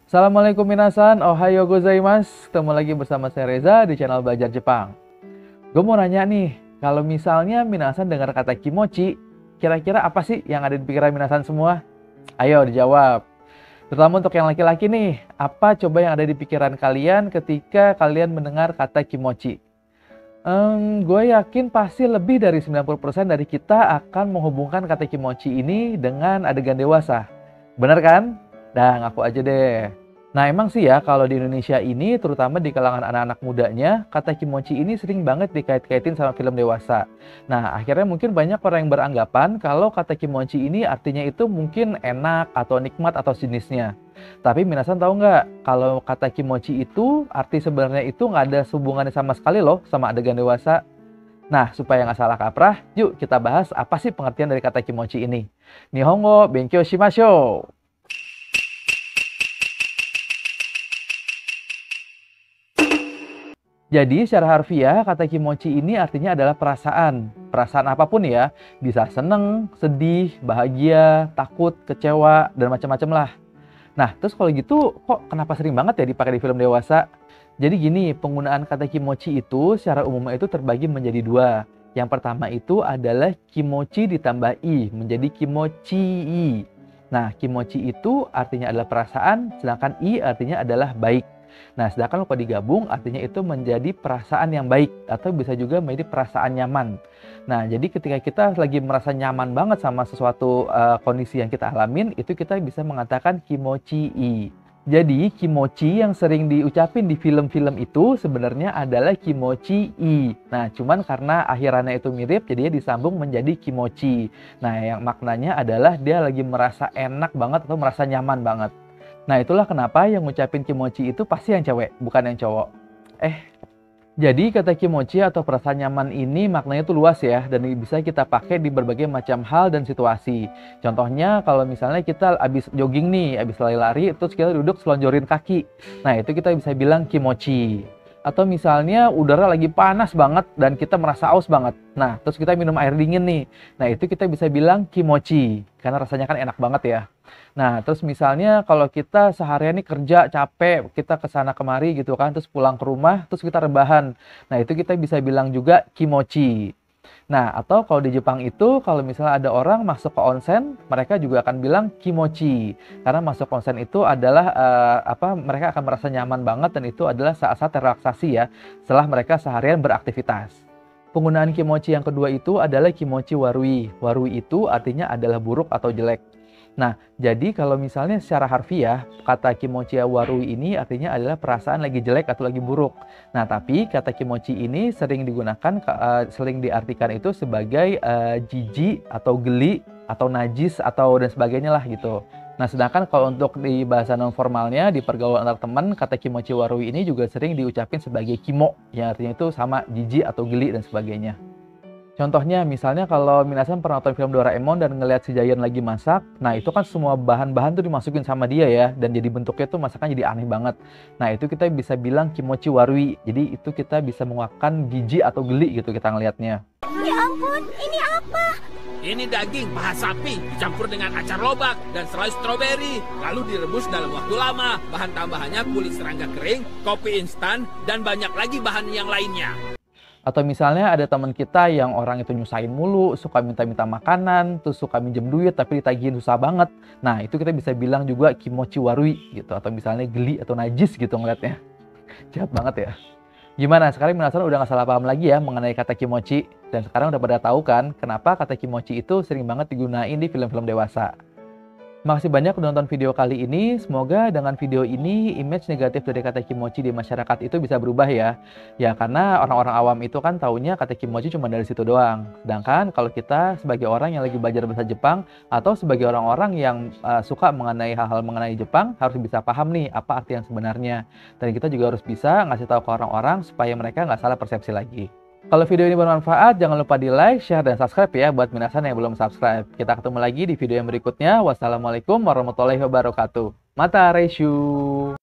Assalamualaikum minasan, ohayo gozaimasu. Ketemu lagi bersama saya Reza di channel Belajar Jepang. Gue mau nanya nih, kalau misalnya minasan dengar kata kimochi, kira-kira apa sih yang ada di pikiran minasan semua? Ayo dijawab. Terutama untuk yang laki-laki nih, apa coba yang ada di pikiran kalian ketika kalian mendengar kata kimochi? Gue yakin pasti lebih dari 90% dari kita akan menghubungkan kata kimochi ini dengan adegan dewasa. Bener kan? Dah, ngaku aja deh. Nah, emang sih ya, kalau di Indonesia ini, terutama di kalangan anak-anak mudanya, kata kimochi ini sering banget dikait-kaitin sama film dewasa. Nah, akhirnya mungkin banyak orang yang beranggapan kalau kata kimochi ini artinya itu mungkin enak, atau nikmat, atau jenisnya. Tapi minasan tahu nggak, kalau kata kimochi itu, arti sebenarnya itu nggak ada hubungannya sama sekali loh sama adegan dewasa. Nah, supaya nggak salah kaprah, yuk kita bahas apa sih pengertian dari kata kimochi ini. Nihongo benkyou shimashou! Jadi secara harfiah kata kimochi ini artinya adalah perasaan. Perasaan apapun ya, bisa seneng, sedih, bahagia, takut, kecewa, dan macam-macam lah. Nah, terus kalau gitu kok kenapa sering banget ya dipakai di film dewasa? Jadi gini, penggunaan kata kimochi itu secara umumnya itu terbagi menjadi dua. Yang pertama itu adalah kimochi ditambah i, menjadi kimochi. Nah, kimochi itu artinya adalah perasaan, sedangkan i artinya adalah baik. Nah, sedangkan kalau digabung artinya itu menjadi perasaan yang baik atau bisa juga menjadi perasaan nyaman. Nah, jadi ketika kita lagi merasa nyaman banget sama sesuatu kondisi yang kita alamin, itu kita bisa mengatakan kimochi-i. Jadi, kimochi yang sering diucapin di film-film itu sebenarnya adalah kimochi-i. Nah, cuman karena akhirannya itu mirip, jadinya disambung menjadi kimochi. Nah, yang maknanya adalah dia lagi merasa enak banget atau merasa nyaman banget. Nah, itulah kenapa yang ngucapin kimochi itu pasti yang cewek, bukan yang cowok. Jadi kata kimochi atau perasaan nyaman ini maknanya itu luas ya, dan bisa kita pakai di berbagai macam hal dan situasi. Contohnya kalau misalnya kita habis jogging nih, habis lari-lari, terus kita duduk selonjorin kaki. Nah, itu kita bisa bilang kimochi. Atau misalnya udara lagi panas banget dan kita merasa aus banget. Nah, terus kita minum air dingin nih. Nah, itu kita bisa bilang kimochi, karena rasanya kan enak banget ya. Nah, terus misalnya kalau kita seharian nih kerja capek, kita kesana kemari gitu kan, terus pulang ke rumah, terus kita rebahan. Nah, itu kita bisa bilang juga kimochi. Nah, atau kalau di Jepang itu, kalau misalnya ada orang masuk ke onsen, mereka juga akan bilang kimochi. Karena masuk onsen itu adalah, mereka akan merasa nyaman banget dan itu adalah saat-saat relaksasi ya, setelah mereka seharian beraktivitas. Penggunaan kimochi yang kedua itu adalah kimochi warui. Warui itu artinya adalah buruk atau jelek. Nah, jadi kalau misalnya secara harfiah, kata kimochi warui ini artinya adalah perasaan lagi jelek atau lagi buruk. Nah, tapi kata kimochi ini sering digunakan, sering diartikan itu sebagai jijik atau geli atau najis atau dan sebagainya lah gitu. Nah, sedangkan kalau untuk di bahasa non formalnya, di pergaulan antar teman, kata kimochi warui ini juga sering diucapin sebagai kimo, yang artinya itu sama jijik atau geli dan sebagainya. Contohnya, misalnya kalau minasan pernah nonton film Doraemon dan ngelihat si Giant lagi masak, nah itu kan semua bahan-bahan tuh dimasukin sama dia ya, dan jadi bentuknya tuh masakan jadi aneh banget. Nah, itu kita bisa bilang kimochi warui, jadi itu kita bisa menguapkan jijik atau geli gitu kita ngelihatnya. Ya ampun, ini apa? Ini daging paha sapi dicampur dengan acar lobak dan selai stroberi, lalu direbus dalam waktu lama. Bahan tambahannya kulit serangga kering, kopi instan, dan banyak lagi bahan yang lainnya. Atau misalnya ada teman kita yang orang itu nyusahin mulu, suka minta-minta makanan, terus suka minjem duit tapi ditagihin susah banget. Nah, itu kita bisa bilang juga kimochi warui gitu. Atau misalnya geli atau najis gitu ngeliatnya. Jahat banget ya. Gimana? Sekarang minasan udah gak salah paham lagi ya mengenai kata kimochi. Dan sekarang udah pada tahu kan kenapa kata kimochi itu sering banget digunain di film-film dewasa. Makasih banyak udah nonton video kali ini. Semoga dengan video ini image negatif dari kata kimochi di masyarakat itu bisa berubah ya. Ya, karena orang-orang awam itu kan taunya kata kimochi cuma dari situ doang. Sedangkan kalau kita sebagai orang yang lagi belajar bahasa Jepang atau sebagai orang-orang yang suka mengenai hal-hal mengenai Jepang, harus bisa paham nih apa arti yang sebenarnya. Dan kita juga harus bisa ngasih tahu ke orang-orang supaya mereka nggak salah persepsi lagi. Kalau video ini bermanfaat, jangan lupa di like, share, dan subscribe ya buat minasan yang belum subscribe. Kita ketemu lagi di video yang berikutnya. Wassalamualaikum warahmatullahi wabarakatuh. Mata Reishu.